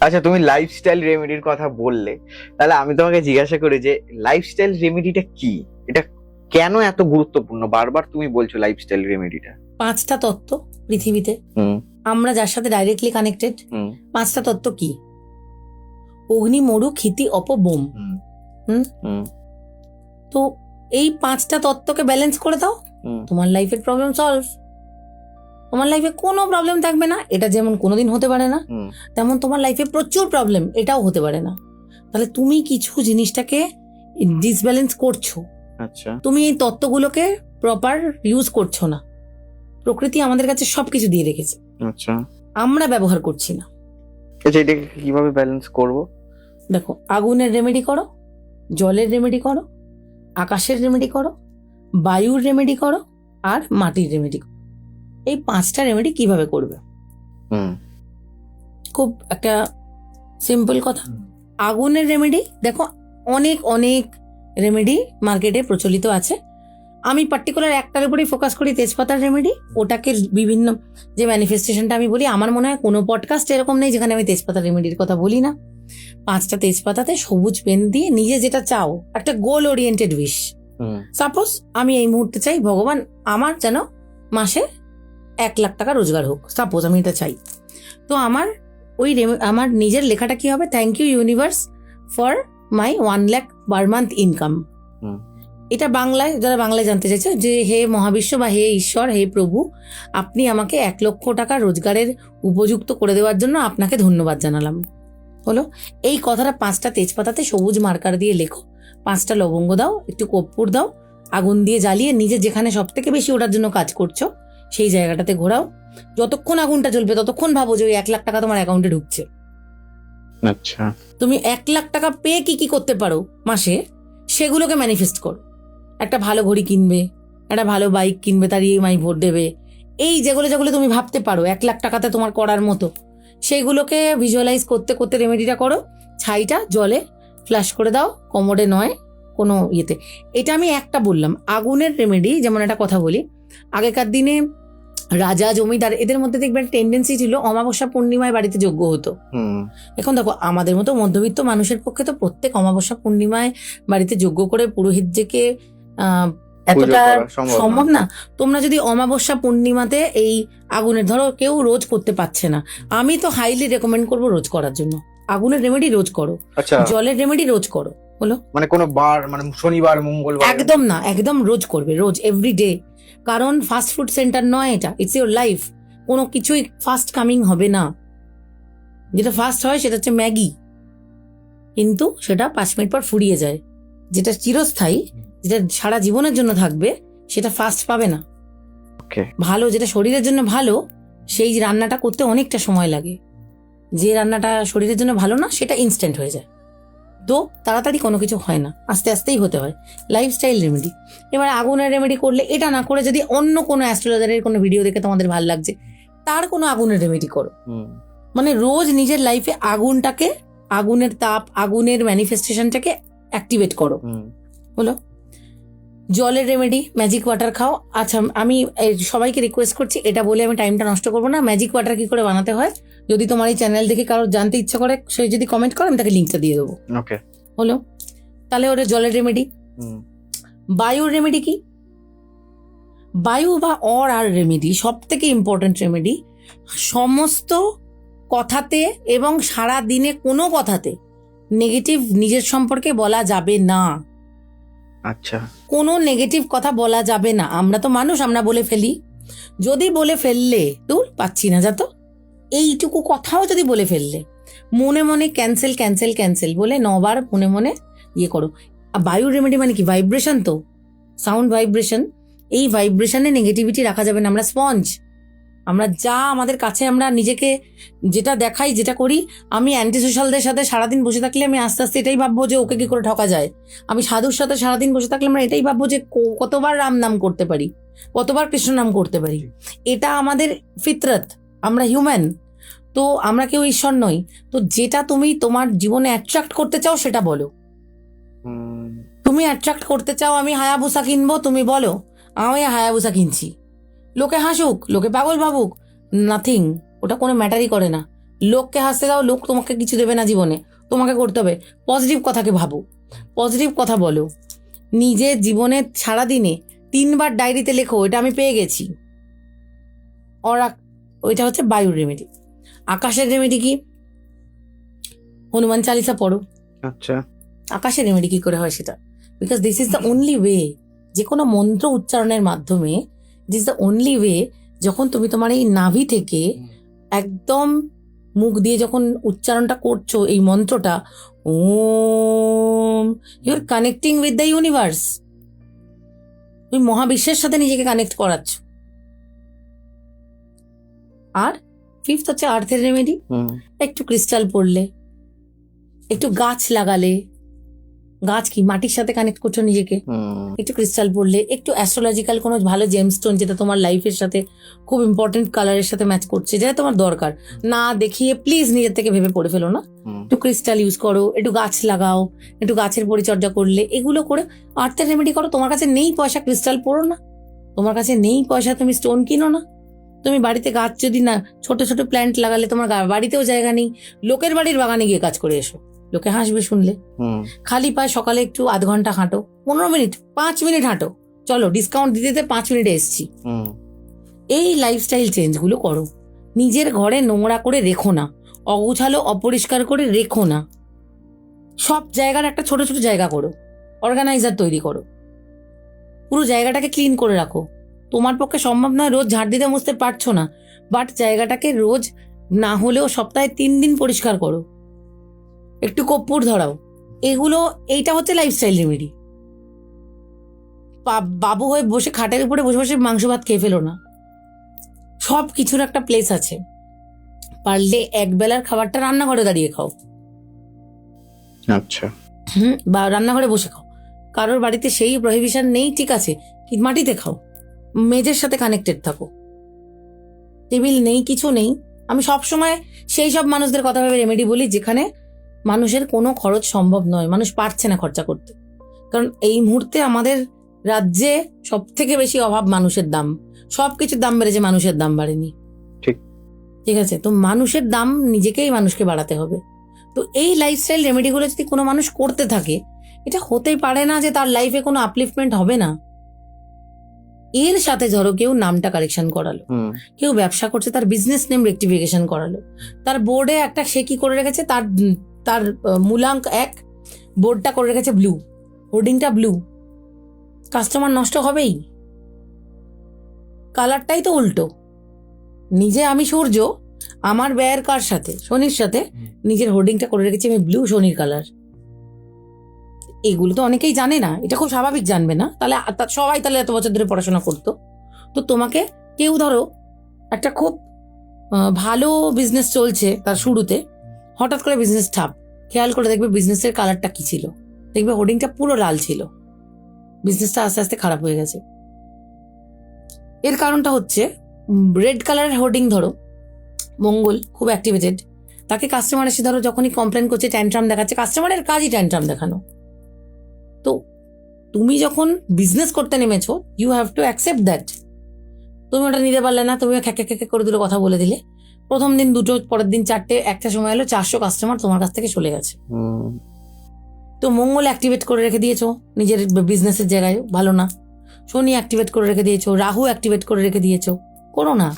আচ্ছা, তুমি লাইফস্টাইল রেমেডির কথা বললে, তাহলে আমি তোমাকে জিজ্ঞাসা করি যে লাইফস্টাইল রেমেডিটা কি? এটা কেন এত গুরুত্বপূর্ণ? বারবার তুমি বলছো লাইফস্টাইল রেমেডিটা। 5টা তত্ত্ব পৃথিবীতে, হুম আমরা যার সাথে ডাইরেক্টলি কানেক্টেড। হুম 5টা তত্ত্ব কি? অগ্নি, মরু, ক্ষিতি, অপ, বোম। হুম হুম হুম তো এই 5টা তত্ত্বকে ব্যালেন্স করে দাও, হুম তোমার লাইফের প্রবলেম সলভ। তোমার লাইফে কোনো প্রবলেম থাকবে না, এটা যেমন কোনোদিন হতে পারে না, হুম তেমন তোমার লাইফে প্রচুর প্রবলেম, এটাও হতে পারে না। তাহলে তুমি কিছু জিনিসটাকে ডিসব্যালেন্স করছো, আচ্ছা তুমি এই তত্ত্বগুলোকে প্রপার ইউজ করছো না। প্রকৃতি আমাদের কাছে সবকিছু দিয়ে রেখেছে, আচ্ছা আমরা ব্যবহার করছি না। আচ্ছা, এটাকে কিভাবে ব্যালেন্স করব? দেখো, আগুনের রেমেডি করো, জলের রেমেডি করো, আকাশের রেমেডি করো, বায়ুর রেমেডি করো, আর মাটির রেমেডি করো। এই 5টা রেমেডি কিভাবে করবে? হুম খুব একটা সিম্পল কথা। আগুনের রেমেডি দেখো, অনেক অনেক রেমেডি মার্কেটে প্রচলিত আছে। আমি পার্টিকুলার একটার উপরেই ফোকাস করি, তেজপাতার রেমেডি। ওটাকে বিভিন্ন যে ম্যানিফেস্টেশনটা আমি বলি, আমার মনে হয় কোনো পডকাস্ট এরকম নেই যেখানে আমি তেজপাতার রেমেডির কথা বলি না। 5টা তেজপাতাতে সবুজ পেন দিয়ে নিজে যেটা চাও, একটা গোল ওরিয়েন্টেড উইশ। হুম সাপোজ আমি এই মুহূর্তে চাই ভগবান আমার যেন মাসে 1 লাখ টাকা রোজগার হোক, সাপোজ আমি এটা চাই। তো আমার আমার নিজের লেখাটা কি হবে? Thank you universe for my 1 lakh per month income. হুম এটা বাংলায়, যারা বাংলায় জানতে চাইছে, যে হে মহাবিশ্ব বা হে ঈশ্বর, হে প্রভু, আপনি আমাকে 1 লক্ষ টাকা রোজগারের উপযুক্ত করে দেওয়ার জন্য আপনাকে ধন্যবাদ জানালাম। হলো, এই কথাটা 5টা তেজপাতাতে সবুজ মার্কার দিয়ে লেখো, 5টা লবঙ্গ দাও, একটু কর্পূর দাও, আগুন দিয়ে জ্বালিয়ে নিজে যেখানে সব থেকে বেশি ওটার জন্য কাজ করছো সেই জায়গাটাতে ঘোরাও। যতক্ষণ আগুনটা জ্বলবে ততক্ষণ ভাবো যে ওই 1 লাখ টাকা তোমার অ্যাকাউন্টে ঢুকছে। আচ্ছা তুমি 1 লাখ টাকা পেয়ে কি কি করতে পারো মাসে, সেগুলোকে ম্যানিফেস্ট করো। একটা ভালো ঘড়ি কিনবে, একটা ভালো বাইক কিনবে, তার ইএমআই ভোট দেবে, এই যেগুলো যেগুলো তুমি ভাবতে পারো 1 লাখ টাকাতে তোমার করার মতো, সেগুলোকে ভিজুয়ালাইজ করতে করতে রেমেডিটা করো। ছাইটা জলে ফ্ল্যাশ করে দাও, কোমরে নয় কোনো ইয়েতে। এটা আমি একটা বললাম আগুনের রেমেডি। যেমন একটা কথা বলি, আগেকার দিনে রাজা জমিদার এদের মধ্যে দেখবেন টেন্ডেন্সি ছিল অমাবস্যা পূর্ণিমায় বাড়িতে যজ্ঞ হতো। হুম এখন দেখো, আমাদের মতো মধ্যবিত্ত মানুষের পক্ষে তো প্রত্যেক অমাবস্যা পূর্ণিমায় বাড়িতে যজ্ঞ করে পুরোহিতকে এতটা সম্ভব না। তোমরা যদি অমাবস্যা পূর্ণিমাতে এই আগুনের, ধরো কেউ রোজ করতে পারছে না, আমি তো হাইলি রেকমেন্ড করবো রোজ করার জন্য। আগুনের রেমেডি রোজ করো, আচ্ছা, জলের রেমেডি রোজ করো। হলো, মানে কোনো বার, মানে শনিবার মঙ্গলবার? একদম না, একদম রোজ করবে, রোজ, এভরি ডে। কারণ ফাস্ট ফুড সেন্টার নয় এটা, ইটস ইউর লাইফ। কোনো কিছুই ফাস্ট কামিং হবে না। যেটা ফাস্ট হয় সেটা হচ্ছে ম্যাগি, কিন্তু সেটা 5 মিনিট পর ফুরিয়ে যায়। যেটা চিরস্থায়ী, যেটা সারা জীবনের জন্য থাকবে, সেটা ফাস্ট পাবে না। ভালো, যেটা শরীরের জন্য ভালো, সেই রান্নাটা করতে অনেকটা সময় লাগে। যে রান্নাটা শরীরের জন্য ভালো না, সেটা ইনস্ট্যান্ট হয়ে যায়। তো তাড়াতাড়ি কোনো কিছু হয় না, আস্তে আস্তেই হতে হয়। Lifestyle remedy. এবার আগুনের রেমেডি করলে, এটা না করে যদি অন্য কোনো অ্যাস্ট্রোলজারের কোনো ভিডিও দেখে তোমাদের ভালো লাগছে, তার কোনো আগুনের রেমেডি করো। মানে রোজ নিজের লাইফে আগুনটাকে, আগুনের তাপ, আগুনের ম্যানিফেস্টেশনটাকে অ্যাক্টিভেট করো। হলো, জলের রেমেডি, ম্যাজিক ওয়াটার খাও। আচ্ছা, আমি সবাইকে রিকোয়েস্ট করছি, এটা বলে আমি টাইমটা নষ্ট করবো না। ম্যাজিক ওয়াটার কি করে বানাতে হয়, যদি তোমার এই চ্যানেল দেখে কারোর জানতে ইচ্ছা করে, সে যদি কমেন্ট করে, আমি তাকে লিঙ্কটা দিয়ে দেবো। হলো, তাহলে ওটা জলের রেমেডি। বায়ুর রেমেডি কি? বায়ু বা আর রেমেডি সব থেকে ইম্পর্টেন্ট রেমেডি। সমস্ত কথাতে এবং সারা দিনে কোনো কথাতে নেগেটিভ নিজের সম্পর্কে বলা যাবে না। আচ্ছা, কোনো নেগেটিভ কথা বলা যাবে না। আমরা তো মানুষ, আমরা বলে ফেলি। যদি বলে ফেললে, দূর পাচ্ছি না যা, তো এইটুকু কথাও যদি বলে ফেললে, মনে মনে ক্যান্সেল ক্যান্সেল ক্যান্সেল বলে 9 বার মনে মনে ইয়ে করো। বায়ুর রেমেডি মানে কি? ভাইব্রেশন, তো সাউন্ড ভাইব্রেশন। এই ভাইব্রেশনে নেগেটিভিটি রাখা যাবে না। আমরা স্পঞ্জ, আমরা যা আমাদের কাছে, আমরা নিজেকে যেটা দেখাই, যেটা করি। আমি অ্যান্টি সোশ্যালদের সাথে সারাদিন বসে থাকলে আমি আস্তে আস্তে এটাই ভাববো যে ওকে কি করে ঠকা যায়। আমি সাধুর সাথে সারাদিন বসে থাকলে আমরা এটাই ভাববো যে কতবার রাম নাম করতে পারি, কতবার কৃষ্ণ নাম করতে পারি। এটা আমাদের ফিতরত, আমরা হিউম্যান, তো আমরা কেউ ঈশ্বর নই। তো যেটা তুমি তোমার জীবনে অ্যাট্রাক্ট করতে চাও সেটা বলো। তুমি অ্যাট্রাক্ট করতে চাও আমি হায়াবুসা কিনবো, তুমি বলো আমি হায়াবুসা কিনছি। লোকে হাসুক, লোকে পাগল ভাবুক, নাথিং, ওটা কোনো ম্যাটারই করে না। লোককে হাসতে দাও, লোক তোমাকে কিছু দেবে না জীবনে, তোমাকে করতে হবে পজিটিভ কথাকে ভাবো, পজিটিভ কথা বলো। নিজের জীবনে সারাদিনে 3 বার ডায়েরিতে লেখো এটা আমি পেয়ে গেছি। ওইটা হচ্ছে বায়ুর রেমেডি। আকাশের রেমেডি কি? হনুমান চালিসা পড়ো। আচ্ছা, আকাশের রেমেডি কি করে হয় সেটা, because this is the only way, যে কোনো মন্ত্র উচ্চারণের মাধ্যমে দিস দ্য অনলি ওয়ে, যখন তুমি তোমার এই নাভি থেকে একদম মুখ দিয়ে যখন উচ্চারণটা করছো এই মন্ত্রটা, Om, you are connecting with the universe, তুমি মহাবিশ্বের সাথে নিজেকে কানেক্ট করাচ্ছ। আর 5th হচ্ছে আর্থের রেমেডি। একটু ক্রিস্টাল পড়লে, একটু গাছ লাগালে, গাছ কি মাটির সাথে কানেক্ট করছো নিজেকে, একটু ক্রিস্টাল পড়লে, একটু অ্যাস্ট্রোলজিক্যাল কোনো ভালো জেমস্টোন যেটা তোমার লাইফের সাথে খুব ইম্পর্টেন্ট কালারের সাথে ম্যাচ করছে, যেটা তোমার দরকার, না দেখিয়ে প্লিজ নিজের থেকে ভেবে পড়ে ফেলো না, একটু ক্রিস্টাল ইউজ করো, একটু গাছ লাগাও, একটু গাছের পরিচর্যা করলে, এগুলো করে আর্থের রেমেডি করো। তোমার কাছে নেই পয়সা, ক্রিস্টাল পড়ো না। তোমার কাছে নেই পয়সা, তুমি স্টোন কিনো না। তুমি বাড়িতে গাছ যদি না, ছোট ছোট প্ল্যান্ট লাগালে, তোমার বাড়িতেও জায়গা নেই, লোকের বাড়ির বাগানে গিয়ে কাজ করে এসো, লোকে হাসবে শুনলে। খালি পায়ে সকালে একটু আধ ঘন্টা হাঁটো, 15 মিনিট 5 মিনিট হাঁটো, চলো ডিসকাউন্ট দিতে দিতে 5 মিনিটে এসছি। এই লাইফস্টাইল চেঞ্জ গুলো করো। নিজের ঘরে নোংরা করে রেখো না, অগুছালো অপরিষ্কার করে রেখো না। সব জায়গার একটা ছোট ছোট জায়গা করো, অর্গানাইজার তৈরি করো, পুরো জায়গাটাকে ক্লিন করে রাখো। তোমার পক্ষে সম্ভব নয় রোজ ঝাড় দিতে মুছতে পারছো না, বাট জায়গাটাকে রোজ না হলেও সপ্তাহে 3 দিন পরিষ্কার করো, একটু কর্পূর ধরাও। এগুলো, এইটা হচ্ছে লাইফস্টাইল রেমেডি। বাবু হয়ে বসে খাটের উপরে বসে বসে মাংস ভাত খেয়ে ফেলো না, সব কিছুর একটা প্লেস আছে। পারলে এক বেলার খাবারটা রান্নাঘরে দাঁড়িয়ে খাও। আচ্ছা, বা রান্নাঘরে বসে খাও। কারোর বাড়িতে সেই প্রহিবিশন নেই, ঠিক আছে, মাটিতে খাও, মেঝের সাথে কানেক্টেড থাকো। টেবিল নেই, কিছু নেই। আমি সবসময় সেই সব মানুষদের কথা ভেবে রেমেডি বলি যেখানে মানুষের কোনো খরচ সম্ভব নয়, মানুষ পারছে না খরচা করতে। কারণ এই মুহূর্তে আমাদের রাজ্যে সব থেকে বেশি অভাব মানুষের দাম, সবকিছুর দাম বেড়েছে, মানুষের দাম বাড়েনি। ঠিক আছে, তো মানুষের দাম নিজেকেই মানুষকে বাড়াতে হবে। তো এই লাইফস্টাইল রেমেডিগুলো যদি কোনো মানুষ করতে থাকে, এটা হতেই পারে না যে তার লাইফে কোনো আপলিফমেন্ট হবে না। এর সাথে ধরো কেউ নামটা কারেকশন করালো, কেউ ব্যবসা করছে তার বিজনেস নেম রেক্টিফিকেশন করালো, তার বোর্ডে একটা সে কি করে রেখেছে, তার মূলাঙ্ক 1, বোর্ডটা করে রেখেছে ব্লু, হোর্ডিংটা ব্লু, কাস্টমার নষ্ট হবেই। কালারটাই তো উল্টো। নিজে আমি সূর্য, আমার ব্যয়ের কার সাথে, শনির সাথে, নিজের হোর্ডিংটা করে রেখেছি আমি ব্লু, শনির কালার। এগুলো তো অনেকেই জানে না, এটা খুব স্বাভাবিক জানবে না, তাহলে সবাই তাহলে এত বছর ধরে পড়াশোনা করতো। তো তোমাকে কেউ ধরো একটা খুব ভালো বিজনেস চলছে, তার শুরুতে হঠাৎ করে বিজনেস ঠাপ, খেয়াল করে দেখবে বিজনেসের কালারটা কি ছিল, দেখবে হোর্ডিংটা পুরো লাল ছিল, বিজনেসটা আস্তে আস্তে খারাপ হয়ে গেছে। এর কারণটা হচ্ছে রেড কালারের হোর্ডিং, ধরো মঙ্গল খুব অ্যাক্টিভেটেড, তাকে কাস্টমার এসে ধরো যখনই কমপ্লেন করছে, ট্যান্ট্রাম দেখাচ্ছে, কাস্টমারের কাজই ট্যান্ট্রাম দেখানো। তো তুমি যখন বিজনেস করতে নেমেছো, you have to accept that. তুমি ওটা নিতে পারলে না, তুমি খ্যাকে খ্যাকে করে দুটো কথা বলে দিলে, প্রথম দিন 2, পরের দিন 4, একটা সময় এলো 400 কাস্টমার তোমার কাছ থেকে চলে গেছে। তো মঙ্গল অ্যাক্টিভেট করে রেখে দিয়েছো নিজের বিজনেসের জায়গায়, ভালো না। শনি অ্যাক্টিভেট করে রেখে দিয়েছো, রাহু অ্যাক্টিভেট করে রেখে দিয়েছো, করো না।